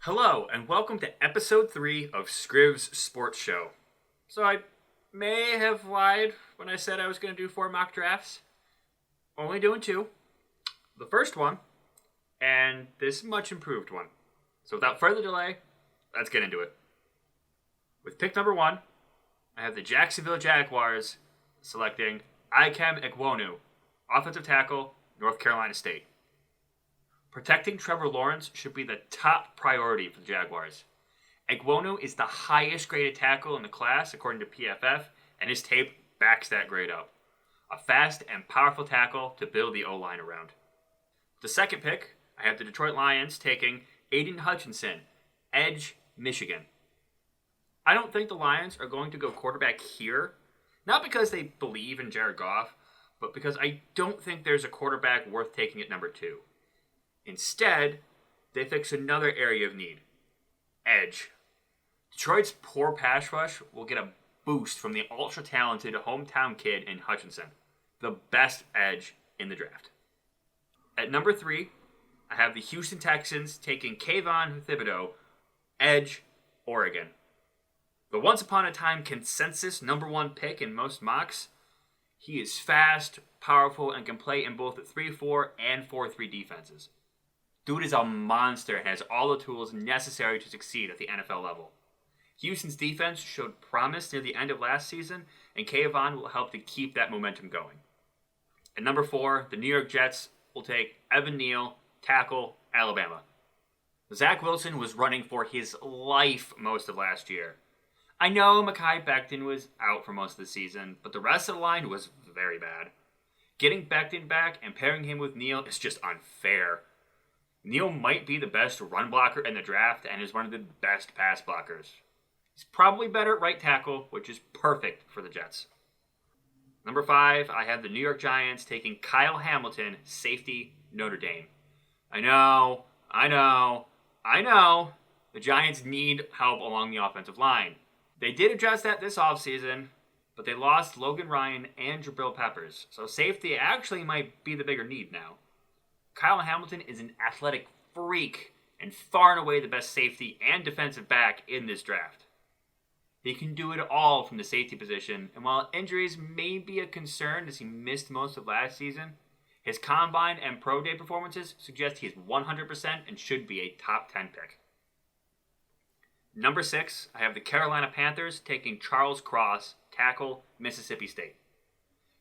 Hello, and welcome to episode 3 of Scriv's Sports Show. So, I may have lied when I said I was going to do 4 mock drafts. Only doing 2. The first one, and this much improved one. So, without further delay, let's get into it. With pick number 1, I have the Jacksonville Jaguars selecting Ikem Ekwonu, offensive tackle, North Carolina State. Protecting Trevor Lawrence should be the top priority for the Jaguars. Ekwonu is the highest graded tackle in the class according to PFF, and his tape backs that grade up. A fast and powerful tackle to build the O-line around. The second pick, I have the Detroit Lions taking Aiden Hutchinson, edge, Michigan. I don't think the Lions are going to go quarterback here, not because they believe in Jared Goff, but because I don't think there's a quarterback worth taking at number 2. Instead, they fix another area of need. Edge. Detroit's poor pass rush will get a boost from the ultra-talented hometown kid in Hutchinson, the best edge in the draft. At number 3, I have the Houston Texans taking Kayvon Thibodeau, edge, Oregon. The once-upon-a-time consensus number 1 pick in most mocks, he is fast, powerful, and can play in both the 3-4 and 4-3 defenses. Dude is a monster and has all the tools necessary to succeed at the NFL level. Houston's defense showed promise near the end of last season, and Kayvon will help to keep that momentum going. At number 4, the New York Jets will take Evan Neal, tackle, Alabama. Zach Wilson was running for his life most of last year. I know Mekhi Becton was out for most of the season, but the rest of the line was very bad. Getting Becton back and pairing him with Neal is just unfair. Neal might be the best run blocker in the draft and is one of the best pass blockers. He's probably better at right tackle, which is perfect for the Jets. Number 5, I have the New York Giants taking Kyle Hamilton, safety, Notre Dame. I know. The Giants need help along the offensive line. They did address that this offseason, but they lost Logan Ryan and Jabril Peppers, so safety actually might be the bigger need now. Kyle Hamilton is an athletic freak and far and away the best safety and defensive back in this draft. He can do it all from the safety position, and while injuries may be a concern as he missed most of last season, his combine and pro day performances suggest he is 100% and should be a top 10 pick. Number 6, I have the Carolina Panthers taking Charles Cross, tackle, Mississippi State.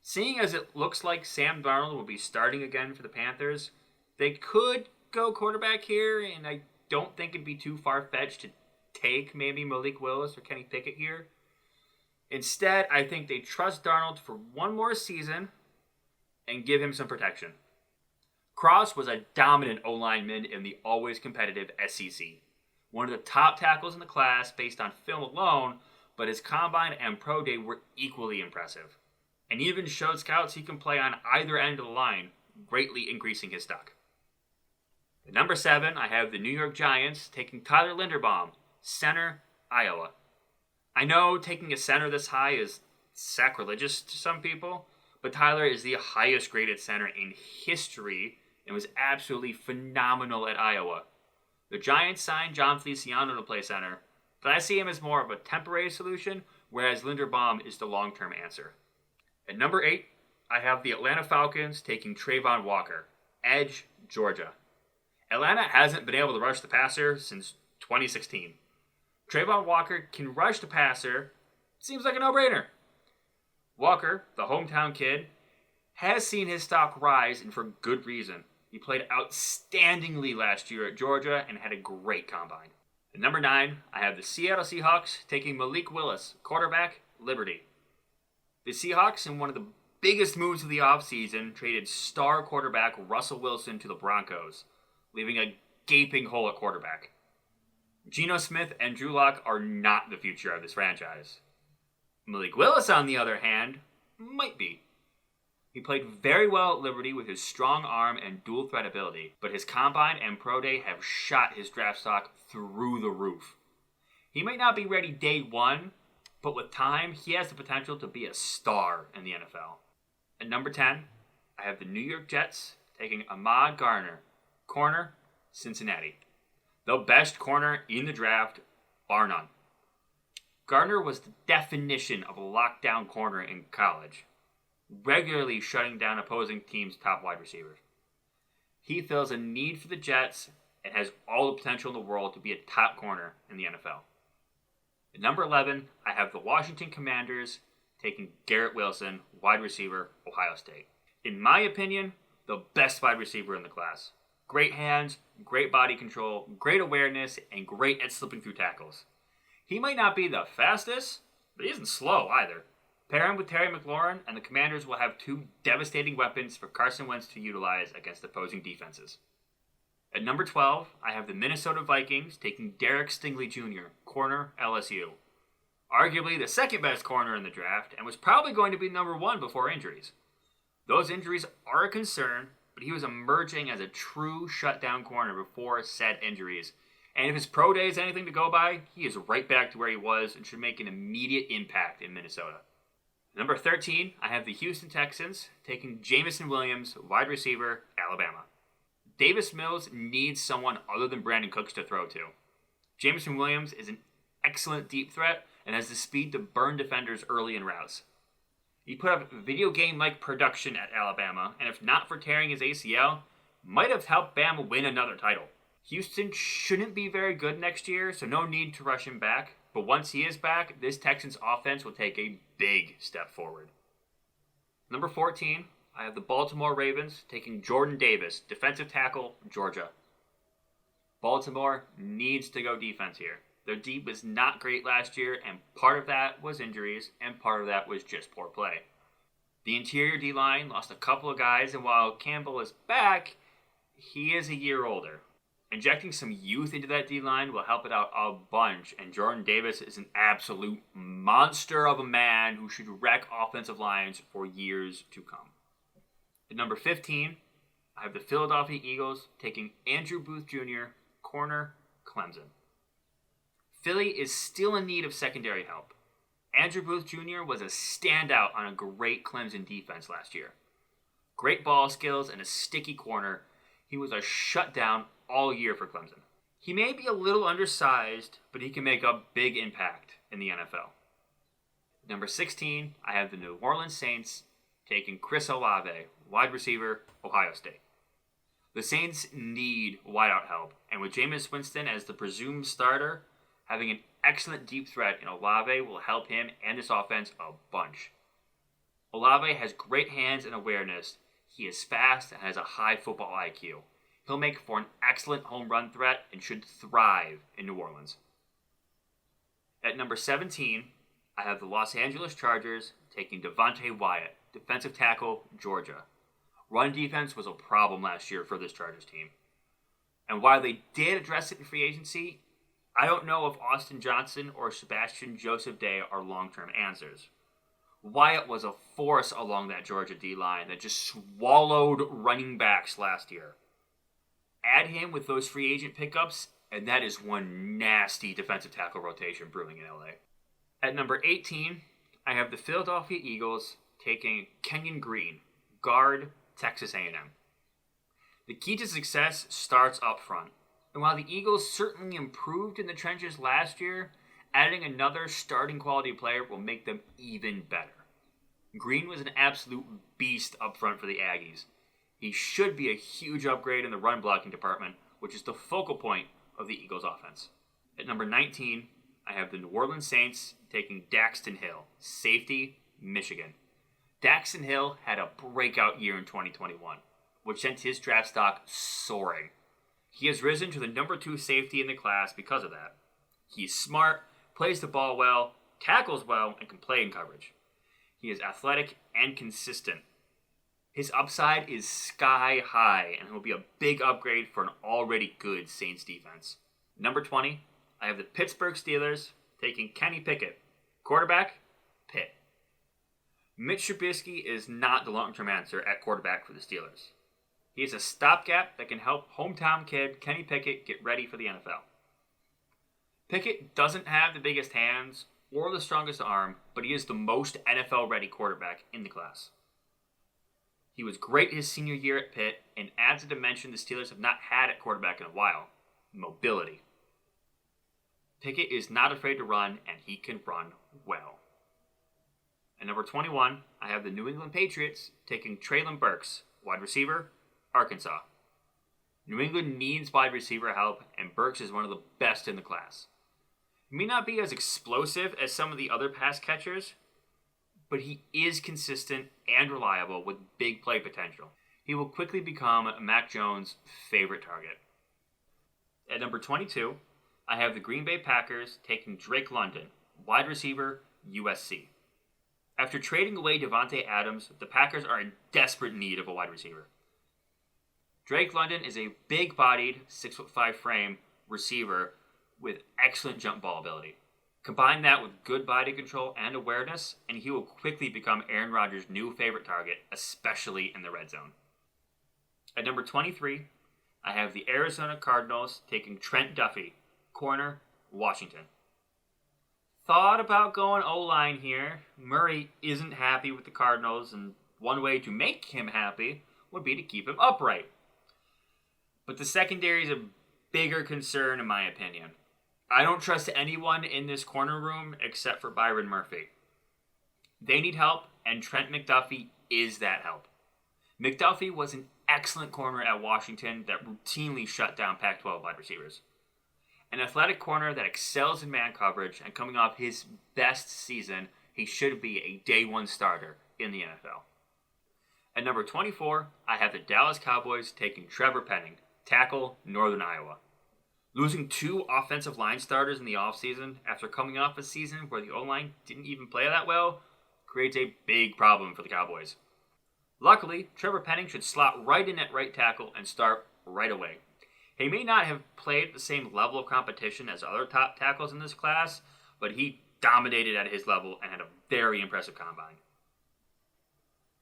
Seeing as it looks like Sam Darnold will be starting again for the Panthers, they could go quarterback here, and I don't think it'd be too far-fetched to take maybe Malik Willis or Kenny Pickett here. Instead, I think they trust Darnold for one more season and give him some protection. Cross was a dominant O-lineman in the always competitive SEC. One of the top tackles in the class based on film alone, but his combine and pro day were equally impressive, and even showed scouts he can play on either end of the line, greatly increasing his stock. At number 7, I have the New York Giants taking Tyler Linderbaum, center, Iowa. I know taking a center this high is sacrilegious to some people, but Tyler is the highest graded center in history and was absolutely phenomenal at Iowa. The Giants signed John Feliciano to play center, but I see him as more of a temporary solution, whereas Linderbaum is the long-term answer. At number 8, I have the Atlanta Falcons taking Trayvon Walker, edge, Georgia. Atlanta hasn't been able to rush the passer since 2016. Trayvon Walker can rush the passer. Seems like a no-brainer. Walker, the hometown kid, has seen his stock rise, and for good reason. He played outstandingly last year at Georgia and had a great combine. At number 9, I have the Seattle Seahawks taking Malik Willis, quarterback, Liberty. The Seahawks, in one of the biggest moves of the offseason, traded star quarterback Russell Wilson to the Broncos, leaving a gaping hole at quarterback. Geno Smith and Drew Lock are not the future of this franchise. Malik Willis, on the other hand, might be. He played very well at Liberty with his strong arm and dual threat ability, but his combine and pro day have shot his draft stock through the roof. He might not be ready day one, but with time, he has the potential to be a star in the NFL. At number 10, I have the New York Jets taking Ahmad Garner, corner, Cincinnati. The best corner in the draft, bar none. Gardner was the definition of a lockdown corner in college, regularly shutting down opposing teams' top wide receivers. He fills a need for the Jets and has all the potential in the world to be a top corner in the NFL. At number 11, I have the Washington Commanders taking Garrett Wilson, wide receiver, Ohio State. In my opinion, the best wide receiver in the class. Great hands, great body control, great awareness, and great at slipping through tackles. He might not be the fastest, but he isn't slow either. Pair him with Terry McLaurin, and the Commanders will have two devastating weapons for Carson Wentz to utilize against opposing defenses. At number 12, I have the Minnesota Vikings taking Derek Stingley Jr., corner, LSU. Arguably the second best corner in the draft, and was probably going to be number 1 before injuries. Those injuries are a concern, but he was emerging as a true shutdown corner before said injuries. And if his pro day is anything to go by, he is right back to where he was and should make an immediate impact in Minnesota. Number 13, I have the Houston Texans taking Jamison Williams, wide receiver, Alabama. Davis Mills needs someone other than Brandon Cooks to throw to. Jamison Williams is an excellent deep threat and has the speed to burn defenders early in routes. He put up video game-like production at Alabama, and if not for tearing his ACL, might have helped Bama win another title. Houston shouldn't be very good next year, so no need to rush him back, but once he is back, this Texans offense will take a big step forward. Number 14, I have the Baltimore Ravens taking Jordan Davis, defensive tackle, Georgia. Baltimore needs to go defense here. Their deep was not great last year, and part of that was injuries, and part of that was just poor play. The interior D-line lost a couple of guys, and while Campbell is back, he is a year older. Injecting some youth into that D-line will help it out a bunch, and Jordan Davis is an absolute monster of a man who should wreck offensive lines for years to come. At number 15, I have the Philadelphia Eagles taking Andrew Booth Jr., corner, Clemson. Philly is still in need of secondary help. Andrew Booth Jr. was a standout on a great Clemson defense last year. Great ball skills and a sticky corner. He was a shutdown all year for Clemson. He may be a little undersized, but he can make a big impact in the NFL. Number 16, I have the New Orleans Saints taking Chris Olave, wide receiver, Ohio State. The Saints need wideout help, and with Jameis Winston as the presumed starter, having an excellent deep threat in Olave will help him and this offense a bunch. Olave has great hands and awareness. He is fast and has a high football IQ. He'll make for an excellent home run threat and should thrive in New Orleans. At number 17, I have the Los Angeles Chargers taking Devontae Wyatt, defensive tackle, Georgia. Run defense was a problem last year for this Chargers team. And while they did address it in free agency, I don't know if Austin Johnson or Sebastian Joseph Day are long-term answers. Wyatt was a force along that Georgia D-line that just swallowed running backs last year. Add him with those free agent pickups, and that is one nasty defensive tackle rotation brewing in LA. At number 18, I have the Philadelphia Eagles taking Kenyon Green, guard, Texas A&M. The key to success starts up front. And while the Eagles certainly improved in the trenches last year, adding another starting quality player will make them even better. Green was an absolute beast up front for the Aggies. He should be a huge upgrade in the run blocking department, which is the focal point of the Eagles offense. At number 19, I have the New Orleans Saints taking Daxton Hill, safety, Michigan. Daxton Hill had a breakout year in 2021, which sent his draft stock soaring. He has risen to the number 2 safety in the class because of that. He's smart, plays the ball well, tackles well, and can play in coverage. He is athletic and consistent. His upside is sky high, and he'll be a big upgrade for an already good Saints defense. Number 20, I have the Pittsburgh Steelers taking Kenny Pickett. Quarterback, Pitt. Mitch Trubisky is not the long-term answer at quarterback for the Steelers. He is a stopgap that can help hometown kid Kenny Pickett get ready for the NFL. Pickett doesn't have the biggest hands or the strongest arm, but he is the most NFL-ready quarterback in the class. He was great his senior year at Pitt and adds a dimension the Steelers have not had at quarterback in a while. mobility. Pickett is not afraid to run, and he can run well. At number 21, I have the New England Patriots taking Treylon Burks, wide receiver, Arkansas. New England needs wide receiver help, and Burks is one of the best in the class. He may not be as explosive as some of the other pass catchers, but he is consistent and reliable with big play potential. He will quickly become Mac Jones' favorite target. At number 22, I have the Green Bay Packers taking Drake London, wide receiver, USC. After trading away Devontae Adams, the Packers are in desperate need of a wide receiver. Drake London is a big-bodied, 6'5" frame receiver with excellent jump ball ability. Combine that with good body control and awareness, and he will quickly become Aaron Rodgers' new favorite target, especially in the red zone. At number 23, I have the Arizona Cardinals taking Trent Duffy, corner, Washington. Thought about going O-line here. Murray isn't happy with the Cardinals, and one way to make him happy would be to keep him upright. But the secondary is a bigger concern in my opinion. I don't trust anyone in this corner room except for Byron Murphy. They need help, and Trent McDuffie is that help. McDuffie was an excellent corner at Washington that routinely shut down Pac-12 wide receivers. An athletic corner that excels in man coverage, and coming off his best season, he should be a day one starter in the NFL. At number 24, I have the Dallas Cowboys taking Trevor Penning, tackle, Northern Iowa. Losing 2 offensive line starters in the offseason after coming off a season where the O-line didn't even play that well creates a big problem for the Cowboys. Luckily, Trevor Penning should slot right in at right tackle and start right away. He may not have played at the same level of competition as other top tackles in this class, but he dominated at his level and had a very impressive combine.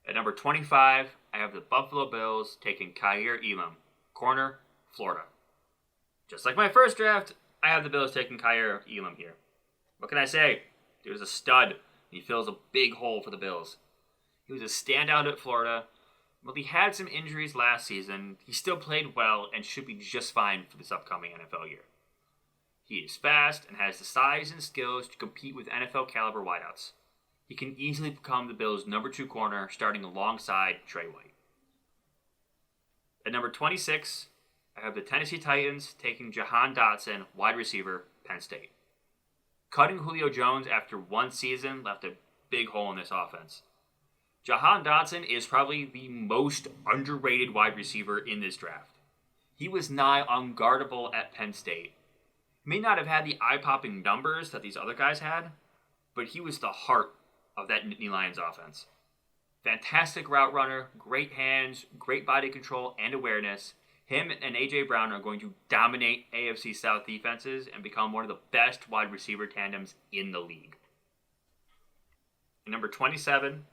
At number 25, I have the Buffalo Bills taking Kaiir Elam, corner, Florida. Just like my first draft, I have the Bills taking Kaiir Elam here. What can I say? He was a stud. He fills a big hole for the Bills. He was a standout at Florida. While he had some injuries last season, he still played well and should be just fine for this upcoming NFL year. He is fast and has the size and skills to compete with NFL caliber wideouts. He can easily become the Bills' number 2 corner, starting alongside Trey White. At number 26, I have the Tennessee Titans taking Jahan Dotson, wide receiver, Penn State. Cutting Julio Jones after one season left a big hole in this offense. Jahan Dotson is probably the most underrated wide receiver in this draft. He was nigh unguardable at Penn State. He may not have had the eye-popping numbers that these other guys had, but he was the heart of that Nittany Lions offense. Fantastic route runner, great hands, great body control and awareness. Him and A.J. Brown are going to dominate AFC South defenses and become one of the best wide receiver tandems in the league. At number 27,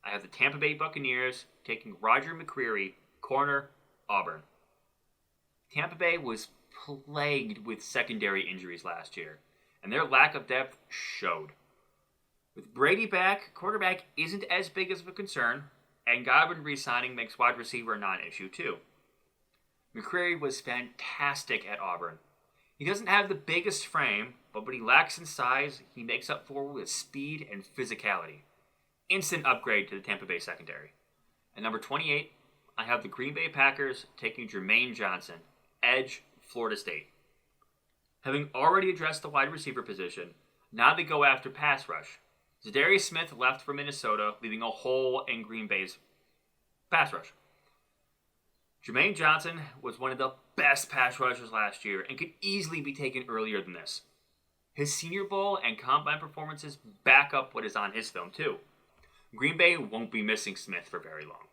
I have the Tampa Bay Buccaneers taking Roger McCreary, corner, Auburn. Tampa Bay was plagued with secondary injuries last year, and their lack of depth showed. With Brady back, quarterback isn't as big of a concern, and Godwin re-signing makes wide receiver a non-issue too. McCreary was fantastic at Auburn. He doesn't have the biggest frame, but what he lacks in size, he makes up for with speed and physicality. Instant upgrade to the Tampa Bay secondary. At number 28, I have the Green Bay Packers taking Jermaine Johnson, edge, Florida State. Having already addressed the wide receiver position, now they go after pass rush. Zadarius Smith left for Minnesota, leaving a hole in Green Bay's pass rush. Jermaine Johnson was one of the best pass rushers last year and could easily be taken earlier than this. His Senior Bowl and combine performances back up what is on his film too. Green Bay won't be missing Smith for very long.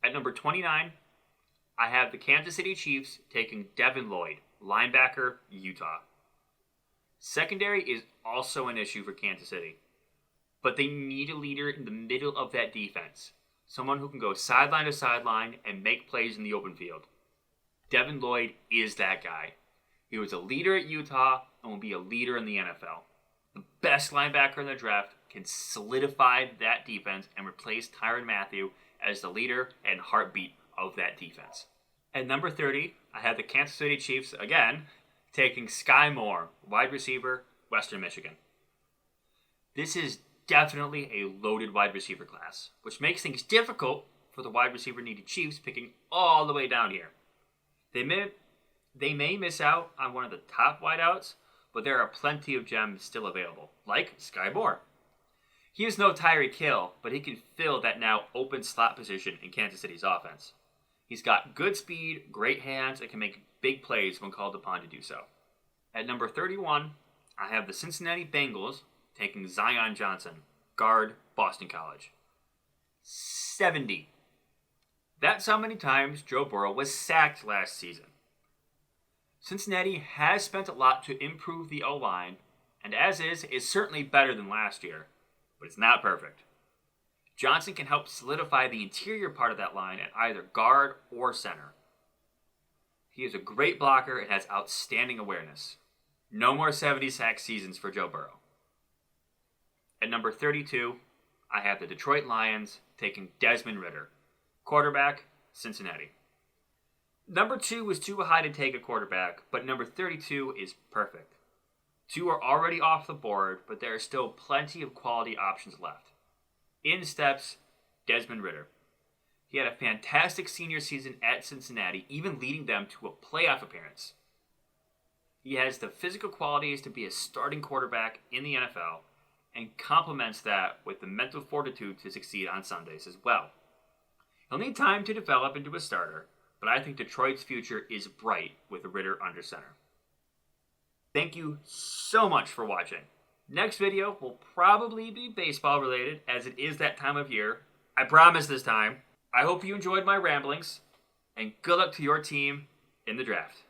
At number 29, I have the Kansas City Chiefs taking Devin Lloyd, linebacker, Utah. Secondary is also an issue for Kansas City, but they need a leader in the middle of that defense. Someone who can go sideline to sideline and make plays in the open field. Devin Lloyd is that guy. He was a leader at Utah and will be a leader in the NFL. The best linebacker in the draft can solidify that defense and replace Tyrann Mathieu as the leader and heartbeat of that defense. At number 30, I have the Kansas City Chiefs again taking Sky Moore, wide receiver, Western Michigan. This is definitely a loaded wide receiver class, which makes things difficult for the wide receiver needy Chiefs picking all the way down here. They may miss out on one of the top wideouts, but there are plenty of gems still available, like Sky Moore. He is no Tyreek Hill, but he can fill that now open slot position in Kansas City's offense. He's got good speed, great hands, and can make big plays when called upon to do so. At number 31, I have the Cincinnati Bengals taking Zion Johnson, guard, Boston College. 70. That's how many times Joe Burrow was sacked last season. Cincinnati has spent a lot to improve the O-line, and as is certainly better than last year, but it's not perfect. Johnson can help solidify the interior part of that line at either guard or center. He is a great blocker and has outstanding awareness. No more 70 sack seasons for Joe Burrow. At number 32, I have the Detroit Lions taking Desmond Ridder, quarterback, Cincinnati. Number 2 was too high to take a quarterback, but number 32 is perfect. 2 are already off the board, but there are still plenty of quality options left. In steps Desmond Ridder. He had a fantastic senior season at Cincinnati, even leading them to a playoff appearance. He has the physical qualities to be a starting quarterback in the NFL, and complements that with the mental fortitude to succeed on Sundays as well. He'll need time to develop into a starter, but I think Detroit's future is bright with Ridder under center. Thank you so much for watching. Next video will probably be baseball related, as it is that time of year. I promise this time. I hope you enjoyed my ramblings, and good luck to your team in the draft.